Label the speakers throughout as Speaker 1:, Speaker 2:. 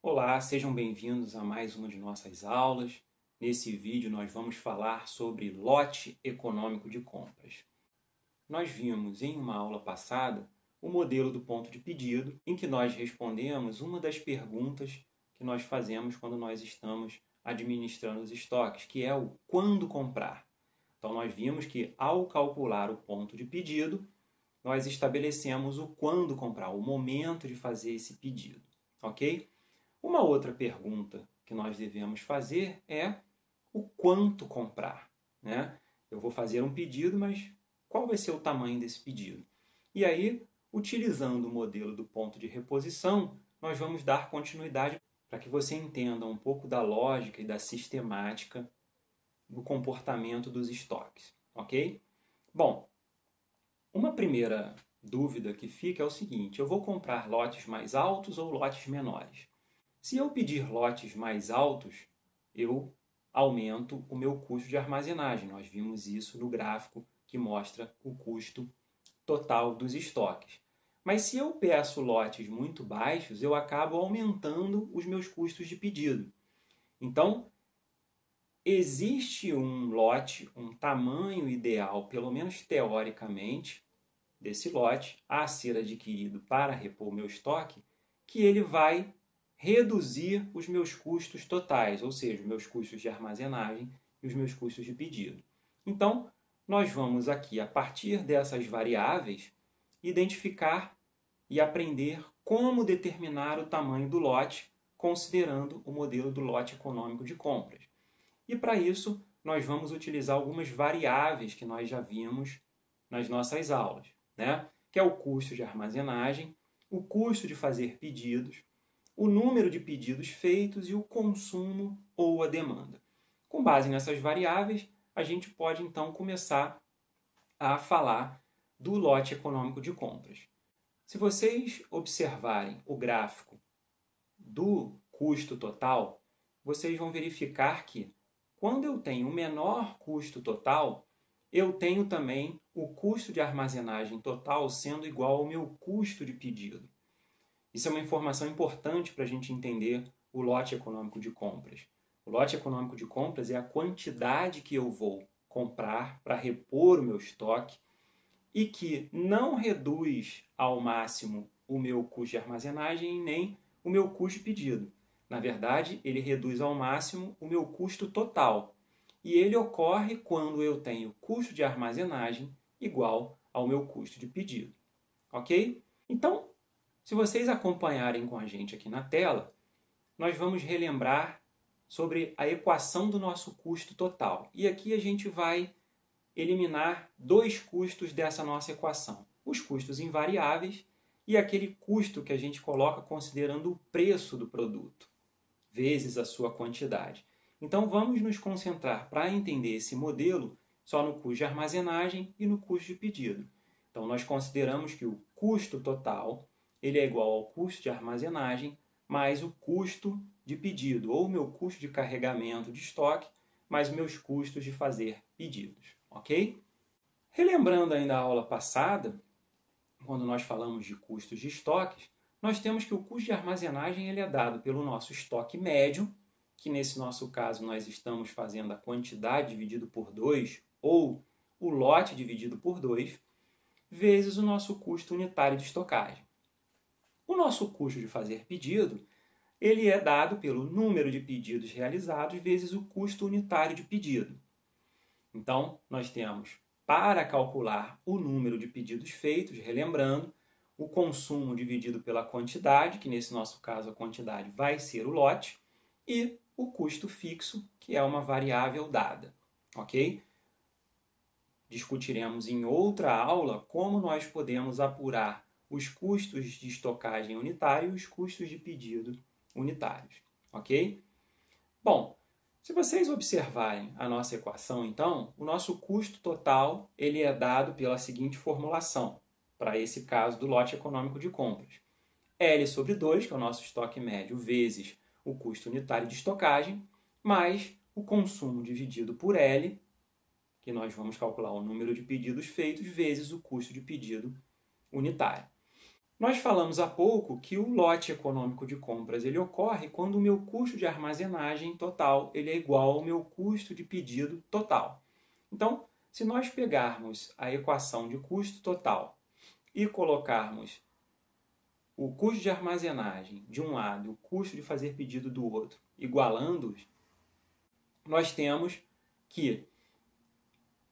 Speaker 1: Olá, sejam bem-vindos a mais uma de nossas aulas. Nesse vídeo nós vamos falar sobre lote econômico de compras. Nós vimos em uma aula passada o modelo do ponto de pedido, em que nós respondemos uma das perguntas que nós fazemos quando nós estamos administrando os estoques, que é o quando comprar. Então nós vimos que ao calcular o ponto de pedido, nós estabelecemos o quando comprar, o momento de fazer esse pedido, ok? Uma outra pergunta que nós devemos fazer é o quanto comprar, né? Eu vou fazer um pedido, mas qual vai ser o tamanho desse pedido? E aí, utilizando o modelo do ponto de reposição, nós vamos dar continuidade para que você entenda um pouco da lógica e da sistemática do comportamento dos estoques, ok? Bom, uma primeira dúvida que fica é o seguinte: eu vou comprar lotes mais altos ou lotes menores? Se eu pedir lotes mais altos, eu aumento o meu custo de armazenagem. Nós vimos isso no gráfico que mostra o custo total dos estoques. Mas se eu peço lotes muito baixos, eu acabo aumentando os meus custos de pedido. Então, existe um lote, um tamanho ideal, pelo menos teoricamente, desse lote a ser adquirido para repor o meu estoque, que ele vai reduzir os meus custos totais, ou seja, os meus custos de armazenagem e os meus custos de pedido. Então, nós vamos aqui, a partir dessas variáveis, identificar e aprender como determinar o tamanho do lote, considerando o modelo do lote econômico de compras. E para isso, nós vamos utilizar algumas variáveis que nós já vimos nas nossas aulas, né? Que é o custo de armazenagem, o custo de fazer pedidos, o número de pedidos feitos e o consumo ou a demanda. Com base nessas variáveis, a gente pode então começar a falar do lote econômico de compras. Se vocês observarem o gráfico do custo total, vocês vão verificar que quando eu tenho o menor custo total, eu tenho também o custo de armazenagem total sendo igual ao meu custo de pedido. Isso é uma informação importante para a gente entender o lote econômico de compras. O lote econômico de compras é a quantidade que eu vou comprar para repor o meu estoque e que não reduz ao máximo o meu custo de armazenagem nem o meu custo de pedido. Na verdade, ele reduz ao máximo o meu custo total. E ele ocorre quando eu tenho custo de armazenagem igual ao meu custo de pedido. Ok? Então, se vocês acompanharem com a gente aqui na tela, nós vamos relembrar sobre a equação do nosso custo total. E aqui a gente vai eliminar dois custos dessa nossa equação. Os custos invariáveis e aquele custo que a gente coloca considerando o preço do produto, vezes a sua quantidade. Então vamos nos concentrar para entender esse modelo só no custo de armazenagem e no custo de pedido. Então nós consideramos que o custo total ele é igual ao custo de armazenagem mais o custo de pedido, ou o meu custo de carregamento de estoque, mais meus custos de fazer pedidos, ok? Relembrando ainda a aula passada, quando nós falamos de custos de estoques, nós temos que o custo de armazenagem ele é dado pelo nosso estoque médio, que nesse nosso caso nós estamos fazendo a quantidade dividido por 2, ou o lote dividido por 2, vezes o nosso custo unitário de estocagem. O nosso custo de fazer pedido, ele é dado pelo número de pedidos realizados vezes o custo unitário de pedido. Então, nós temos, para calcular o número de pedidos feitos, relembrando, o consumo dividido pela quantidade, que nesse nosso caso a quantidade vai ser o lote, e o custo fixo, que é uma variável dada, ok? Discutiremos em outra aula como nós podemos apurar os custos de estocagem unitária e os custos de pedido unitários, ok? Bom, se vocês observarem a nossa equação, então, o nosso custo total ele é dado pela seguinte formulação, para esse caso do lote econômico de compras. L sobre 2, que é o nosso estoque médio, vezes o custo unitário de estocagem, mais o consumo dividido por L, que nós vamos calcular o número de pedidos feitos, vezes o custo de pedido unitário. Nós falamos há pouco que o lote econômico de compras ele ocorre quando o meu custo de armazenagem total ele é igual ao meu custo de pedido total. Então, se nós pegarmos a equação de custo total e colocarmos o custo de armazenagem de um lado e o custo de fazer pedido do outro, igualando-os, nós temos que,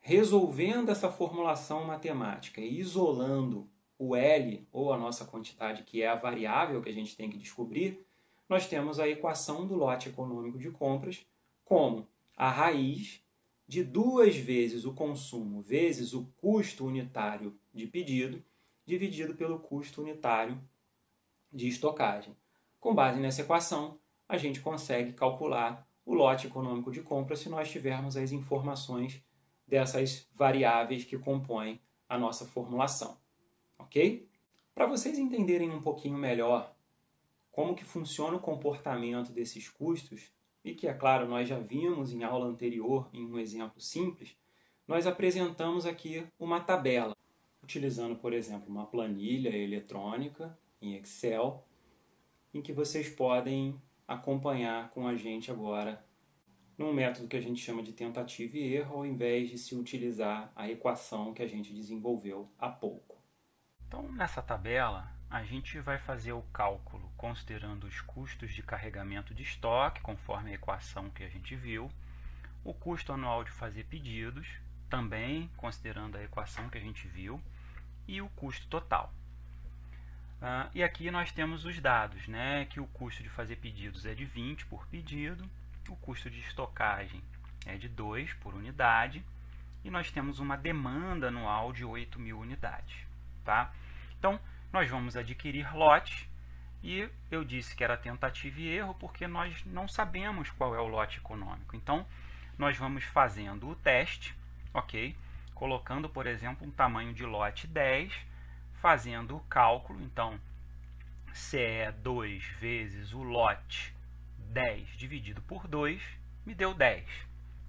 Speaker 1: resolvendo essa formulação matemática e isolando o L, ou a nossa quantidade, que é a variável que a gente tem que descobrir, nós temos a equação do lote econômico de compras como a raiz de 2 vezes o consumo vezes o custo unitário de pedido, dividido pelo custo unitário de estocagem. Com base nessa equação, a gente consegue calcular o lote econômico de compra se nós tivermos as informações dessas variáveis que compõem a nossa formulação. Ok? Para vocês entenderem um pouquinho melhor como que funciona o comportamento desses custos, e que, é claro, nós já vimos em aula anterior, em um exemplo simples, nós apresentamos aqui uma tabela, utilizando, por exemplo, uma planilha eletrônica em Excel, em que vocês podem acompanhar com a gente agora num método que a gente chama de tentativa e erro, ao invés de se utilizar a equação que a gente desenvolveu há pouco.
Speaker 2: Então, nessa tabela, a gente vai fazer o cálculo considerando os custos de carregamento de estoque, conforme a equação que a gente viu, o custo anual de fazer pedidos, também considerando a equação que a gente viu, e o custo total. E aqui nós temos os dados, né, que o custo de fazer pedidos é de 20 por pedido, o custo de estocagem é de 2 por unidade, e nós temos uma demanda anual de 8.000 unidades. Tá? Então, nós vamos adquirir lote, e eu disse que era tentativa e erro porque nós não sabemos qual é o lote econômico. Então, nós vamos fazendo o teste, ok? Colocando, por exemplo, um tamanho de lote 10, fazendo o cálculo. Então, se é 2 vezes o lote 10 dividido por 2, me deu 10,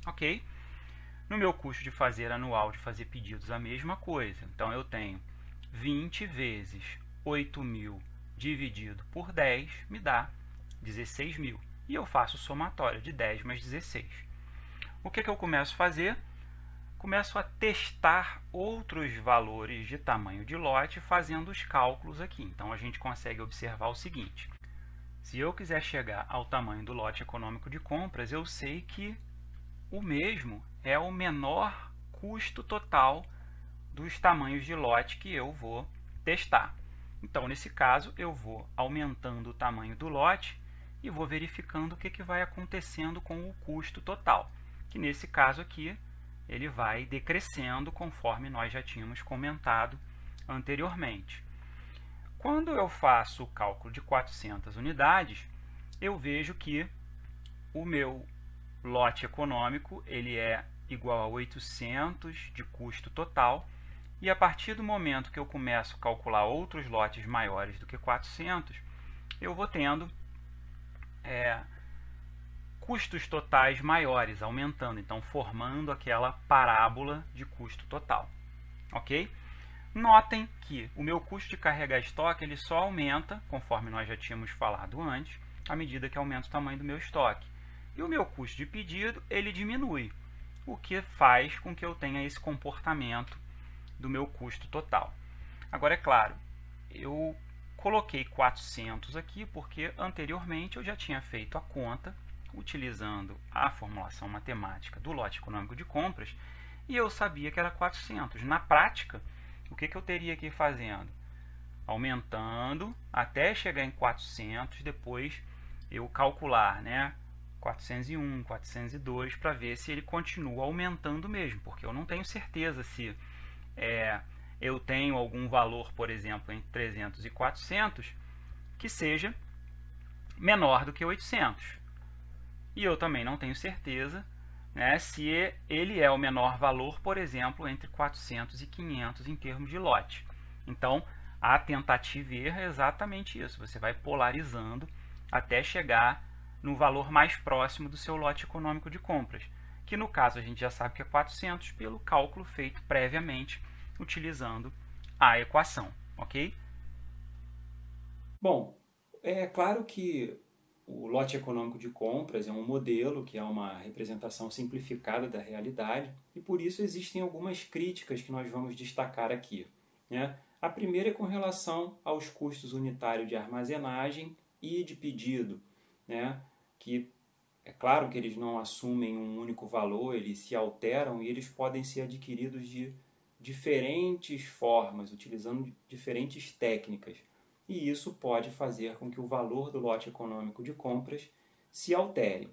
Speaker 2: ok? No meu custo de fazer anual de fazer pedidos, a mesma coisa. Então, eu tenho 20 vezes 8.000 dividido por 10 me dá 16.000. E eu faço o somatório de 10 mais 16. O que eu começo a fazer? Começo a testar outros valores de tamanho de lote fazendo os cálculos aqui. Então, a gente consegue observar o seguinte. Se eu quiser chegar ao tamanho do lote econômico de compras, eu sei que o mesmo é o menor custo total dos tamanhos de lote que eu vou testar. Então, nesse caso, eu vou aumentando o tamanho do lote e vou verificando o que vai acontecendo com o custo total, que nesse caso aqui, ele vai decrescendo conforme nós já tínhamos comentado anteriormente. Quando eu faço o cálculo de 400 unidades, eu vejo que o meu lote econômico ele é igual a 800 de custo total, e a partir do momento que eu começo a calcular outros lotes maiores do que 400, eu vou tendo custos totais maiores, aumentando, então formando aquela parábola de custo total. Ok? Notem que o meu custo de carregar estoque ele só aumenta, conforme nós já tínhamos falado antes, à medida que aumenta o tamanho do meu estoque. E o meu custo de pedido ele diminui, o que faz com que eu tenha esse comportamento do meu custo total. Agora, é claro, eu coloquei 400 aqui porque anteriormente eu já tinha feito a conta utilizando a formulação matemática do lote econômico de compras e eu sabia que era 400. Na prática, o que eu teria que ir fazendo? Aumentando até chegar em 400, depois eu calcular, né, 401, 402, para ver se ele continua aumentando mesmo, porque eu não tenho certeza se eu tenho algum valor, por exemplo, entre 300 e 400, que seja menor do que 800. E eu também não tenho certeza, né, se ele é o menor valor, por exemplo, entre 400 e 500 em termos de lote. Então, a tentativa e erro é exatamente isso. Você vai polarizando até chegar no valor mais próximo do seu lote econômico de compras, que no caso a gente já sabe que é 400 pelo cálculo feito previamente utilizando a equação, ok?
Speaker 1: Bom, é claro que o lote econômico de compras é um modelo que é uma representação simplificada da realidade e por isso existem algumas críticas que nós vamos destacar aqui, né? A primeira é com relação aos custos unitários de armazenagem e de pedido, né? Que é claro que eles não assumem um único valor, eles se alteram e eles podem ser adquiridos de diferentes formas, utilizando diferentes técnicas. E isso pode fazer com que o valor do lote econômico de compras se altere.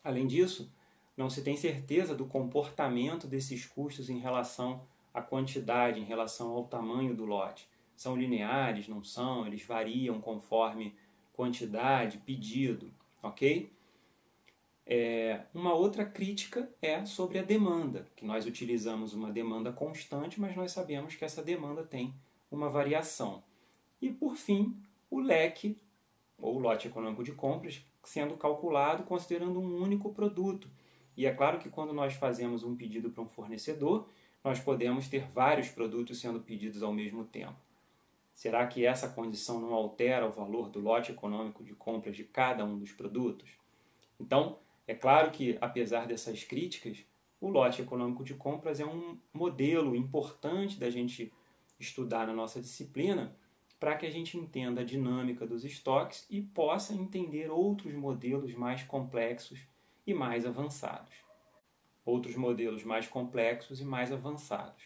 Speaker 1: Além disso, não se tem certeza do comportamento desses custos em relação à quantidade, em relação ao tamanho do lote. São lineares, não são? Eles variam conforme quantidade, pedido, ok? Uma outra crítica é sobre a demanda, que nós utilizamos uma demanda constante, mas nós sabemos que essa demanda tem uma variação. E, por fim, o leque, ou lote econômico de compras, sendo calculado considerando um único produto. E é claro que quando nós fazemos um pedido para um fornecedor, nós podemos ter vários produtos sendo pedidos ao mesmo tempo. Será que essa condição não altera o valor do lote econômico de compras de cada um dos produtos? Então, é claro que, apesar dessas críticas, o lote econômico de compras é um modelo importante da gente estudar na nossa disciplina para que a gente entenda a dinâmica dos estoques e possa entender outros modelos mais complexos e mais avançados. Outros modelos mais complexos e mais avançados.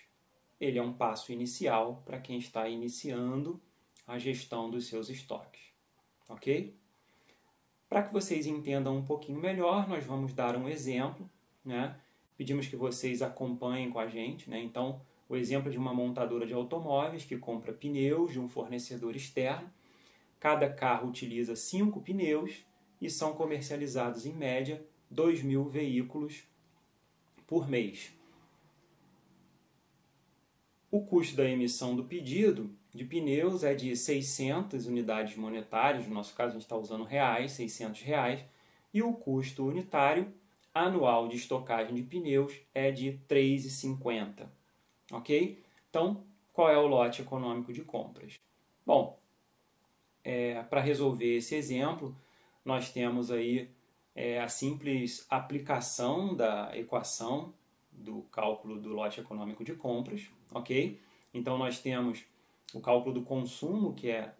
Speaker 1: Ele é um passo inicial para quem está iniciando a gestão dos seus estoques. Ok? Para que vocês entendam um pouquinho melhor, nós vamos dar um exemplo, né? Pedimos que vocês acompanhem com a gente, né? Então, o exemplo de uma montadora de automóveis que compra pneus de um fornecedor externo. Cada carro utiliza 5 pneus e são comercializados, em média, 2.000 veículos por mês. O custo da emissão do pedido de pneus é de 600 unidades monetárias, no nosso caso a gente está usando reais, 600 reais, e o custo unitário anual de estocagem de pneus é de R$ 3,50. Ok? Então, qual é o lote econômico de compras? Bom, para resolver esse exemplo, nós temos aí a simples aplicação da equação do cálculo do lote econômico de compras, ok? Então, nós temos o cálculo do consumo, que é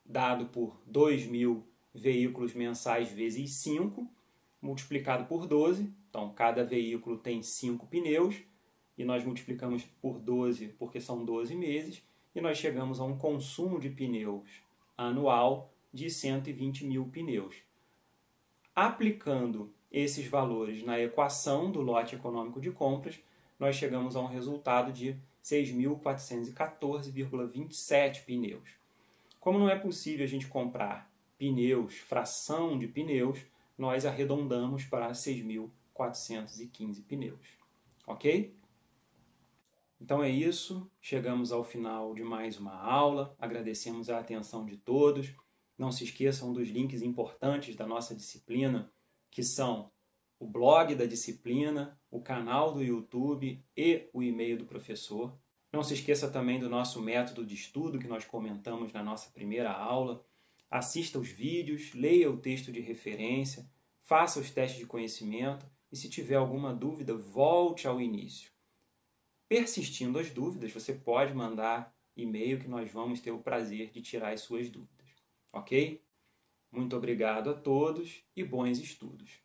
Speaker 1: dado por 2.000 veículos mensais vezes 5, multiplicado por 12. Então, cada veículo tem 5 pneus, e nós multiplicamos por 12 porque são 12 meses, e nós chegamos a um consumo de pneus anual de 120.000 pneus. Aplicando esses valores na equação do lote econômico de compras, nós chegamos a um resultado de 6.414,27 pneus. Como não é possível a gente comprar pneus, fração de pneus, nós arredondamos para 6.415 pneus. Ok? Então é isso, chegamos ao final de mais uma aula, agradecemos a atenção de todos. Não se esqueçam dos links importantes da nossa disciplina, que são o blog da disciplina, o canal do YouTube e o e-mail do professor. Não se esqueça também do nosso método de estudo que nós comentamos na nossa primeira aula. Assista os vídeos, leia o texto de referência, faça os testes de conhecimento e, se tiver alguma dúvida, volte ao início. Persistindo as dúvidas, você pode mandar e-mail que nós vamos ter o prazer de tirar as suas dúvidas. Ok? Muito obrigado a todos e bons estudos!